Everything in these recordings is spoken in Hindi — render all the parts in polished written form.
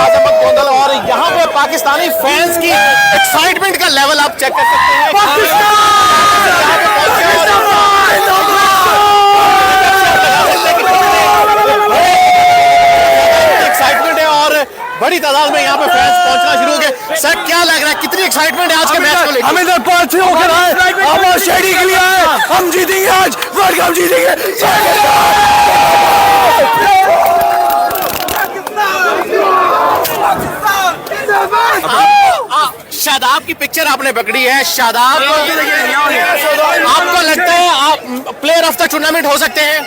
अजमत गोंदल। और यहाँ पे पाकिस्तानी फैंस की एक्साइटमेंट का लेवल आप चेक कर सकते हैं। एक्साइटमेंट है और बड़ी तादाद में यहाँ पे फैंस पहुंचना शुरू हो गए। सर क्या लग रहा है, कितनी एक्साइटमेंट है आज के मैच को लेकर? हम इधर पार्टी होकर आए, हम शेडी के लिए आए, हम जीतेंगे आज, वर्ल्ड कप जीतेंगे। शादाब की पिक्चर आपने पकड़ी है। शादाब, आपको लगता है आप प्लेयर ऑफ द टूर्नामेंट हो सकते हैं?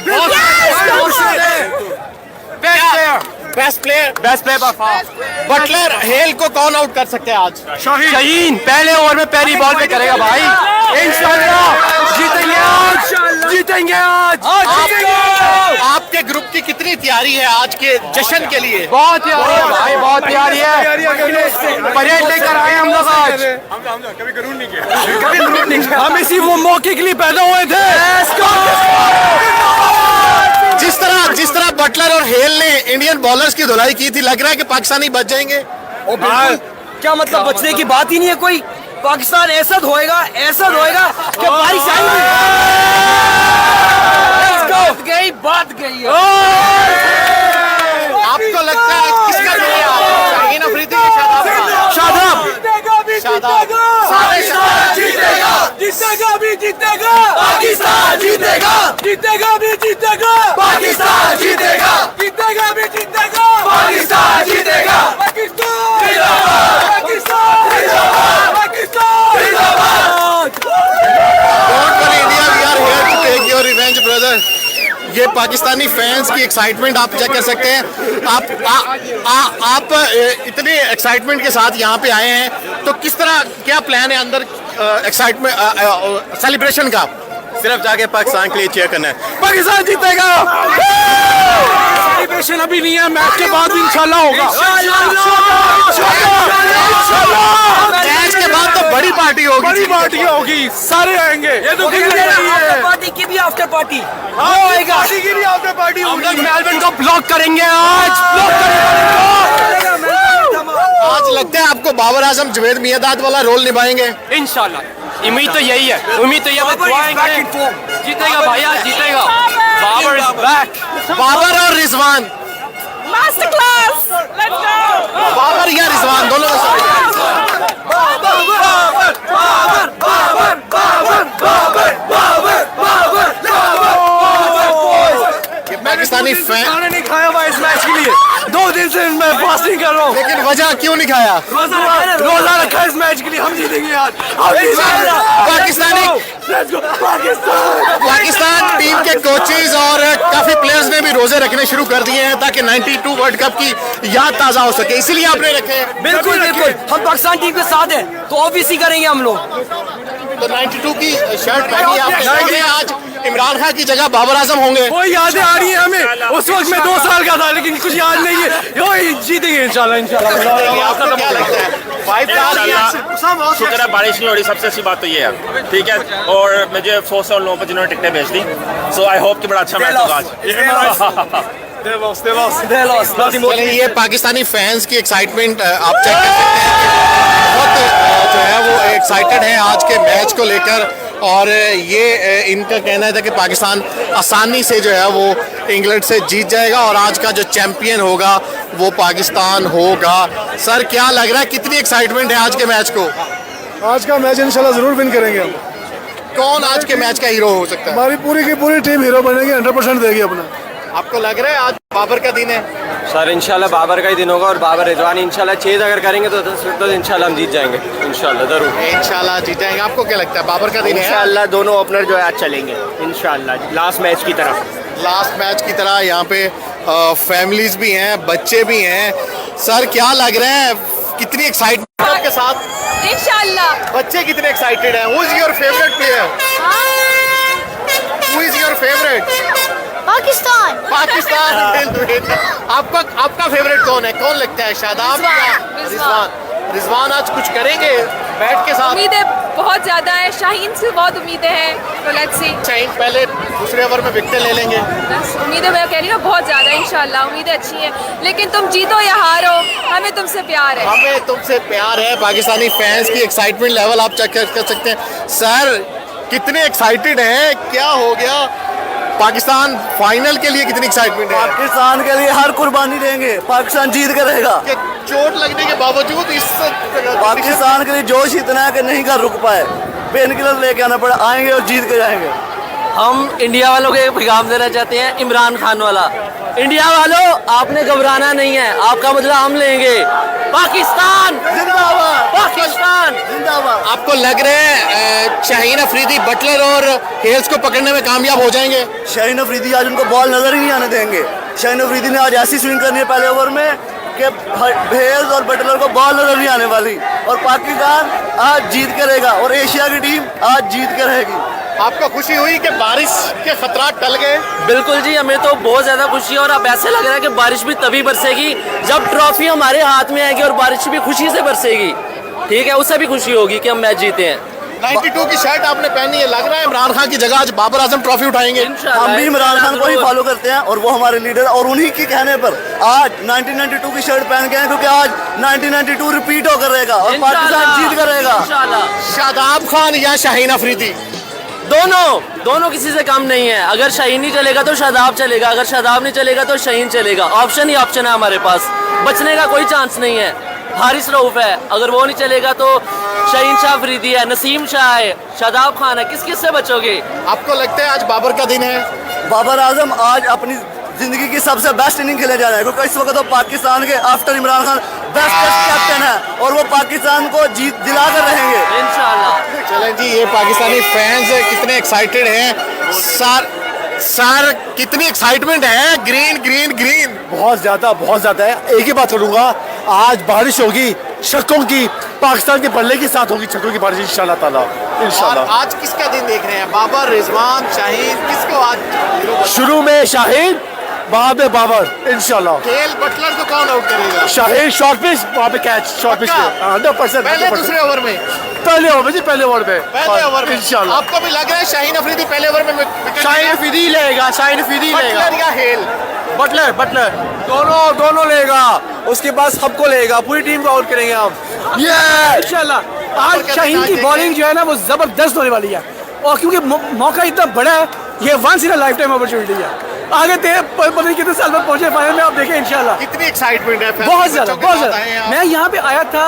बेस्ट प्लेयर बटलर हेल को कौन आउट कर सकते हैं आज? शाहीन पहले ओवर में पहली बॉल पे करेगा भाई। इंशाल्लाह जीतेंगे आज, जीतेंगे आज। आपके ग्रुप की कितनी तैयारी है आज के जश्न के लिए? बहुत तैयारी है भाई, बहुत तैयारी है। परेड लेकर आए हम लोग आज। कभी गरूर नहीं किया, हम इसी वो मौके के लिए पैदा हुए थे। जिस तरह बटलर और हेल ने इंडियन बॉलर्स की धुलाई की थी, लग रहा है कि पाकिस्तानी बच जाएंगे? क्या मतलब बचने की बात ही नहीं है कोई। पाकिस्तान ऐसा धोएगा कि बारिश आई बात गई है। आपको लगता है किसका शाहीन अफरीदी या शादाब? शादाब जीतेगा भी जीतेगा, पाकिस्तान जीतेगा, जीतेगा भी जीतेगा, पाकिस्तान जीतेगा, जीतेगा भी जीतेगा, पाकिस्तान जीतेगा। Don't worry India, we are here to take your revenge, brother. ये पाकिस्तानी फैंस की एक्साइटमेंट आप चेक कर सकते हैं। आप इतने एक्साइटमेंट के साथ यहाँ पे आए हैं, तो किस तरह क्या प्लान है अंदर एक्साइटमेंट सेलिब्रेशन का? सिर्फ जाके पाकिस्तान के लिए चेयर करना है। पाकिस्तान जीतेगा। सेलिब्रेशन अभी नहीं है, मैच के बाद इंशाल्लाह होगा। मैच के बाद तो बड़ी पार्टी होगी। बड़ी पार्टी होगी, सारे आएंगे। ये तो पार्टी की भी आफ्टर पार्टी आएगा, पार्टी की भी आफ्टर पार्टी होगी। हम लोग मेलबर्न को ब्लॉक करेंगे आज, ब्लॉक करेंगे। आज लगता है आपको बाबर आजम जुवेद मियादाद वाला रोल निभाएंगे? इंशाल्लाह, उम्मीद तो यही है, उम्मीद तो ये जीतेगा भाई, आज जीतेगा। Babar is back. बाबर और Rizwan, master class, let's go. Babar या रिजवान दोनों में से पाकिस्तानी फैन खाना नहीं खाया हुआ इस मैच के लिए। 2 दिन से मैं फास्टिंग कर रहा हूँ। लेकिन वजह क्यों नहीं खाया? रोजा रखा इस मैच के लिए। हम जीतेंगे आज। पाकिस्तान टीम के कोचेज और काफी प्लेयर्स ने भी रोजे रखने शुरू कर दिए हैं ताकि 92 वर्ल्ड कप की याद ताजा हो सके, इसीलिए आपने रखे हैं। बिल्कुल बिल्कुल, हम पाकिस्तान टीम के साथ हैं तो ऑब्वियसली करेंगे हम लोग। तो 92 की शर्ट पहनी आप आज इमरान खान की जगह बाबर आजम होंगे। वो यादें आ रही है हमें। उस वक्त मैं 2 साल का था, लेकिन कुछ याद नहीं है। जीतेंगे इंशाल्लाह, इंशाल्लाह। आपको क्या लगता है? शुक्र है बारिश नहीं हो रही, सबसे अच्छी बात तो ये है, ठीक है। और मुझे अफसोस है उन लोगों पर जिन्होंने टिकटें भेज दी। सो आई होप कि बड़ा अच्छा मैच होगा आज। चलिए, ये पाकिस्तानी फैंस की एक्साइटमेंट आप चेक कर सकते हैं कि बहुत जो है वो एक्साइटेड है आज के मैच को लेकर। और ये इनका कहना था कि पाकिस्तान आसानी से जो है वो इंग्लैंड से जीत जाएगा और आज का जो चैंपियन होगा वो पाकिस्तान होगा। सर क्या लग रहा है, कितनी एक्साइटमेंट है आज के मैच को? आज का मैच इंशाल्लाह जरूर विन करेंगे हम। कौन आज के मैच का हीरो हो सकता है? हमारी पूरी की पूरी टीम हीरो बनेगी, 100% देगी अपना। आपको लग रहा है आज बाबर का दिन है? सर इंशाल्लाह बाबर का ही दिन होगा और बाबर रिजवान इंशाल्लाह चेज अगर करेंगे तो 10 तो इंशाल्लाह हम जीत जाएंगे, इंशाल्लाह जरूर इंशाल्लाह जीत जाएंगे। आपको क्या लगता है बाबर का दिन है? इंशाल्लाह दोनों ओपनर जो है आज चलेंगे इंशाल्लाह, लास्ट मैच की तरह। लास्ट मैच की तरह यहाँ पे फैमिलीज भी हैं, बच्चे भी हैं। सर क्या लग रहा है, कितनी एक्साइटमेंट आपके साथ? इंशाल्लाह। बच्चे कितने एक्साइटेड हैं? Who is your favourite player? Who is your favourite? Pakistan. आपका फेवरेट कौन है? कौन लगता है, शादाब या रिजवान? रिजवान आज कुछ करेंगे बैट के साथ? उम्मीदें बहुत ज्यादा है, शाहीन से बहुत उम्मीदें हैं, तो लेट्स सी। शाहीन पहले दूसरे ओवर में विकेट ले लेंगे? बस उम्मीदें मैं कह रही हूँ बहुत ज़्यादा, इंशाल्लाह उम्मीदें अच्छी हैं, लेकिन तुम जीतो या हारो हमें तुमसे प्यार है। हमें तुमसे प्यार है। पाकिस्तानी फैंस की एक्साइटमेंट लेवल आप चेक कर सकते हैं। सर कितने एक्साइटेड हैं, क्या हो गया? पाकिस्तान फाइनल के लिए कितनी एक्साइटमेंट है? पाकिस्तान के लिए हर कुर्बानी देंगे, पाकिस्तान जीत कर रहेगा। कि चोट लगने के बावजूद इस पाकिस्तान के लिए जोश इतना है कि नहीं कर रुक पाए, पेन किलर लेके आना पड़ा, आएंगे और जीत के जाएंगे। हम इंडिया वालों को एक पैगाम देना चाहते हैं, इमरान खान वाला। इंडिया वालों, आपने घबराना नहीं है, आपका बदला हम लेंगे। पाकिस्तान जिंदाबाद, पाकिस्तान जिंदाबाद। आपको लग रहा है शाहीन अफरीदी, बटलर और हेल्स को पकड़ने में कामयाब हो जाएंगे? शाहीन अफरीदी आज उनको बॉल नजर ही नहीं आने देंगे। शाहीन अफरीदी ने आज ऐसी स्विंग करनी है पहले ओवर में कि हेल्स और बटलर को बॉल नजर नहीं आने वाली, और पाकिस्तान आज जीत करेगा और एशिया की टीम आज जीत के रहेगी। आपको खुशी हुई कि बारिश के खतरात टल गए? बिल्कुल जी, हमें तो बहुत ज़्यादा खुशी है, और अब ऐसे लग रहा है कि बारिश भी तभी बरसेगी जब ट्रॉफी हमारे हाथ में आएगी, और बारिश भी खुशी से बरसेगी। ठीक है, उससे भी खुशी होगी कि हम मैच जीते हैं। 92 की शर्ट आपने पहनी है, लग रहा है इमरान खान की जगह आज बाबर आजम ट्रॉफी उठाएंगे। हम भी इमरान खान को ही फॉलो करते हैं और वो हमारे लीडर, और उन्हीं के कहने पर आज 1992 की शर्ट पहन के हैं, क्योंकि आज 1992 रिपीट होकर रहेगा और पाकिस्तान जीत कर रहेगा। शादाब खान या शाहीन अफरीदी? दोनों किसी से कम नहीं है। अगर शाहीन नहीं चलेगा तो शादाब चलेगा, अगर शादाब नहीं चलेगा तो शाहीन चलेगा। ऑप्शन ही ऑप्शन है हमारे पास, बचने का कोई चांस नहीं है। हारिस रऊफ है, अगर वो नहीं चलेगा तो शाहीन शाह अफरीदी है, नसीम शाह है, शादाब खान है, किस से बचोगे? आपको लगता है आज बाबर का दिन है? बाबर आजम आज अपनी जिंदगी की सबसे बेस्ट इनिंग खेलने जा रहा है, क्योंकि इस वक्त तो पाकिस्तान के after Imran Khan best captain है, और वो पाकिस्तान को जीत दिला कर रहेंगे इंशाल्लाह। चलें जी, ये पाकिस्तानी फैंस कितने एक्साइटेड हैं। सर कितनी एक्साइटमेंट है। ग्रीन ग्रीन ग्रीन बहुत ज़्यादा है। एक ही बात करूँगा, आज बारिश होगी शक्कों की, पाकिस्तान के बल्ले के साथ होगी छक्कों की बारिश इंशाल्लाह ताला, और इंशाल्लाह। आज किसका दिन देख रहे हैं? बाबर, रिजवान, शाहीन, किसको आज? शुरू में शाहीन, बाद में बाबर इंशाल्लाह। केएल बटलर को कौन आउट करेगा? शाहीन शॉर्ट पिच, वहाँ पे कैच, शॉर्ट पिच पे 100%। पहले दूसरे ओवर में? पहले ओवर में, पहले ओवर में, पहले ओवर में इंशाल्लाह। आपको भी लग रहा है शाहीन अफरीदी पहले ओवर में शाहीन अफरीदी लेगा, शाहीन अफरीदी लेगा। बटलर या हेल? बटलर दोनों लेगा, उसके बाद सबको लेगा, पूरी टीम को आउट करेंगे हम ये इंशाल्लाह। आज शाहीन की बॉलिंग जो है ना वो जबरदस्त होने वाली है, और क्योंकि मौका इतना बड़ा है, ये once in a lifetime opportunity है। आगे पता नहीं कितने साल बाद पहुंचे फाइनल में, आप देखें इंशाल्लाह। कितनी एक्साइटमेंट है? बहुत ज्यादा। मैं यहाँ पे आया था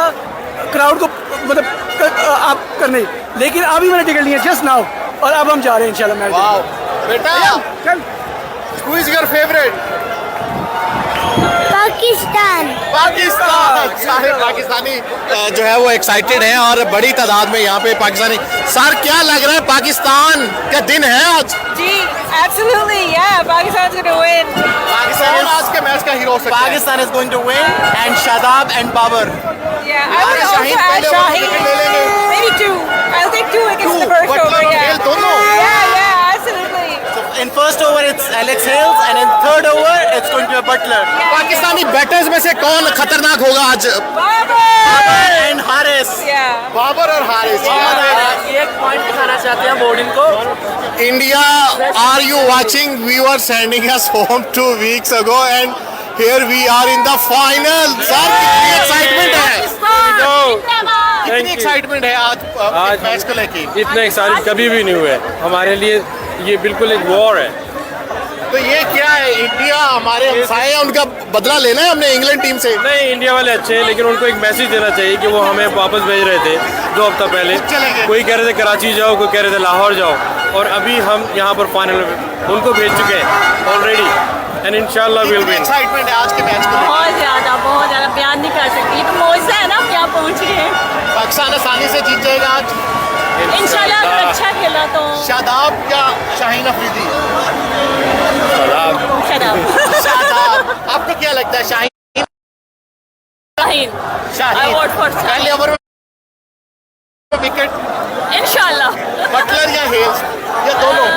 क्राउड को मतलब आप करने, लेकिन अभी मैंने टिकट लिया जस्ट नाउ, और अब हम जा रहे हैं इंशाल्लाह मैच। वाओ बेटा, who is your favorite? Pakistan. सारे पाकिस्तानी जो है वो एक्साइटेड हैं, और बड़ी तादाद में यहाँ पे पाकिस्तानी। सर क्या लग रहा है, पाकिस्तान का दिन है आज? जी absolutely yeah, Pakistan's gonna win. Pakistan आज के मैच का हीरो हो सकता है। Pakistan is going to win, and Shadab and Babar. Yeah, I would also Shaheen add पहले ओवर में Shaheen. विकेट ले लेंगे। Maybe 2. I'll take 2 against the first Buttler over. और Yeah. हेल दोनों? Yeah, absolutely. In first over it's Alex Hales, and in third over it's going to be Butler Pakistani batters में से कौन खतरनाक होगा आज? Babar. and Haris. Yeah. Babar और हारिस। एक पॉइंट दिखाना चाहते हैं बोर्डिंग को। India, are you watching? We were sending us home 2 weeks ago, and here we are in the final. Sir कितनी एक्साइटमेंट है? कितनी एक्साइटमेंट है आज मैच को लेके? इतने एक्साइटेड कभी भी नहीं हुए हमारे लिए, ये बिल्कुल एक वॉर है। तो ये क्या है? इंडिया हमारे हमसाए हैं, उनका बदला लेना है हमने इंग्लैंड टीम से। नहीं, इंडिया वाले अच्छे हैं, लेकिन उनको एक मैसेज देना चाहिए कि वो हमें वापस भेज रहे थे 2 हफ्ता पहले। चले गए। कोई कह रहे थे कराची जाओ, कोई कह रहे थे लाहौर जाओ, और अभी हम यहाँ पर फाइनल में उनको भेज चुके हैं ऑलरेडी, एंड इंशाल्लाह विल कितनी विन। एक्साइटमेंट है आज के मैच को लेके? बहुत ज़्यादा बयान नहीं कर सकती, तो मौजा है ना, आप यहाँ पहुँच गए। पाकिस्तान आसानी से जीत जाएगा आज इंशाल्लाह अगर अच्छा खेला तो। शादाब या शाहीन अफरीदी? शादाब। आपको क्या लगता है? Shaheen? Shaheen. I vote for Shaheen. पहले ओवर में विकेट? इंशाल्लाह। बटलर या हेल्स या दोनों?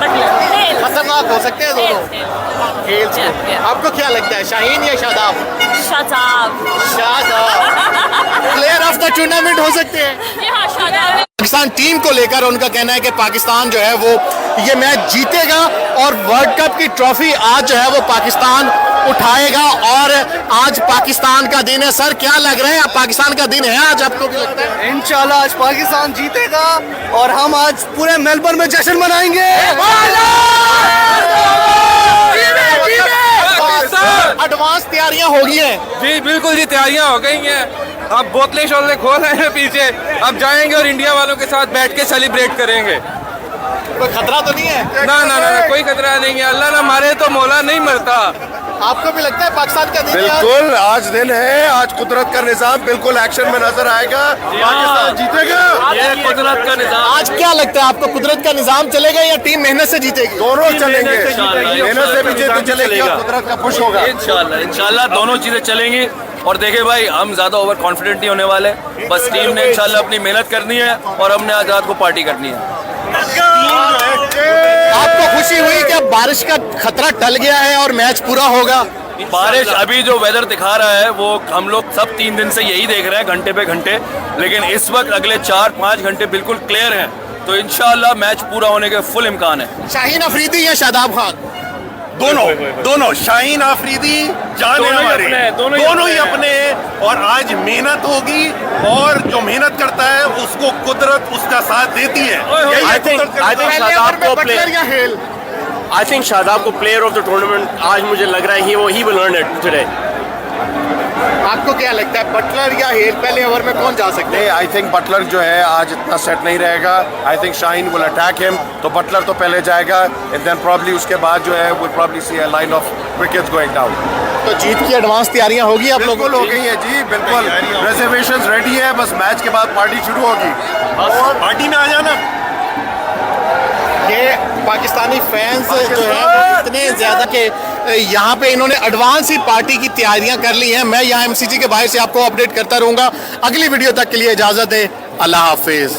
बटलर। खतरनाक हो सकते हैं दोनों। हेल्स को। आपको क्या लगता है, शाहीन या Shadab? Shadab. Shadab player of the tournament हो सकते हैं। हाँ, शादाब। पाकिस्तान टीम को लेकर उनका कहना है कि पाकिस्तान जो है वो ये मैच जीतेगा और वर्ल्ड कप की ट्रॉफी आज जो है वो पाकिस्तान उठाएगा। और आज पाकिस्तान का दिन है। सर क्या लग रहा है, अब पाकिस्तान का दिन है आज, आपको भी लगता है? इंशाल्लाह आज पाकिस्तान जीतेगा और हम आज पूरे मेलबर्न में जश्न मनाएंगे। एडवांस तैयारियां हो गई हैं? जी बिल्कुल जी, तैयारियां हो गई हैं। अब बोतलें शोतलें खोल रहे हैं पीछे, अब जाएंगे और इंडिया वालों के साथ बैठ के सेलिब्रेट करेंगे। कोई खतरा तो नहीं है? ना ना ना, कोई खतरा नहीं है, अल्लाह ना मारे तो मौला नहीं मरता। आपको भी लगता है पाकिस्तान का दिन है आज? बिल्कुल आज दिन है, आज कुदरत का निजाम बिल्कुल एक्शन में नजर आएगा, पाकिस्तान जीतेगा। ये कुदरत का निजाम। आज क्या लगता है आपको, कुदरत का निजाम चलेगा या टीम मेहनत से जीतेगी? दोनों चलेंगे, इंशाल्लाह, मेहनत से भी जीत चलेगी और कुदरत का खुश होगा। इंशाल्लाह इंशाल्लाह दोनों चीजें चलेंगी। और देखे भाई, हम ज्यादा ओवर कॉन्फिडेंट नहीं होने वाले, बस टीम ने इंशाल्लाह अपनी मेहनत करनी है और हमने आज रात को पार्टी करनी है। आपको खुशी हुई कि अब बारिश का खतरा टल गया है और मैच पूरा होगा? बारिश अभी जो वेदर दिखा रहा है वो हम लोग सब 3 दिन से यही देख रहे हैं घंटे पे घंटे, लेकिन इस वक्त अगले 4-5 घंटे बिल्कुल क्लियर हैं, तो इंशाल्लाह मैच पूरा होने के फुल इम्कान है। शाहीन अफरीदी या शादाब खान? दोनों शाहीन आफरीदी जान है हमारे, दोनों ही अपने हैं। और आज मेहनत होगी और जो मेहनत करता है उसको कुदरत उसका साथ देती है। I think शादाब को बटलर या हेल? I think शादाब को प्लेयर ऑफ द टूर्नामेंट आज मुझे लग रहा है he will earn it today। आपको क्या लगता है, बटलर या हेल पहले ओवर में कौन जा सकते हैं? आई थिंक बटलर जो है आज इतना सेट नहीं रहेगा। I think Shaheen will attack him, तो बटलर तो पहले जाएगा एंड देन प्रॉब्ली उसके बाद जो है will probably see a line of wickets going down. तो जीत की एडवांस तैयारियां होगी आप लोगों बिल्कुल हो गई है जी, बिल्कुल रिजर्वेशंस रेडी है, बस मैच के बाद पार्टी शुरू होगी। पार्टी में आ जाना। ये पाकिस्तानी फैंस जो है वो इतने ज़्यादा कि यहाँ पे इन्होंने एडवांस ही पार्टी की तैयारियां कर ली हैं। मैं यहाँ MCG के बाहर से आपको अपडेट करता रहूँगा। अगली वीडियो तक के लिए इजाज़त है, अल्लाह हाफिज़।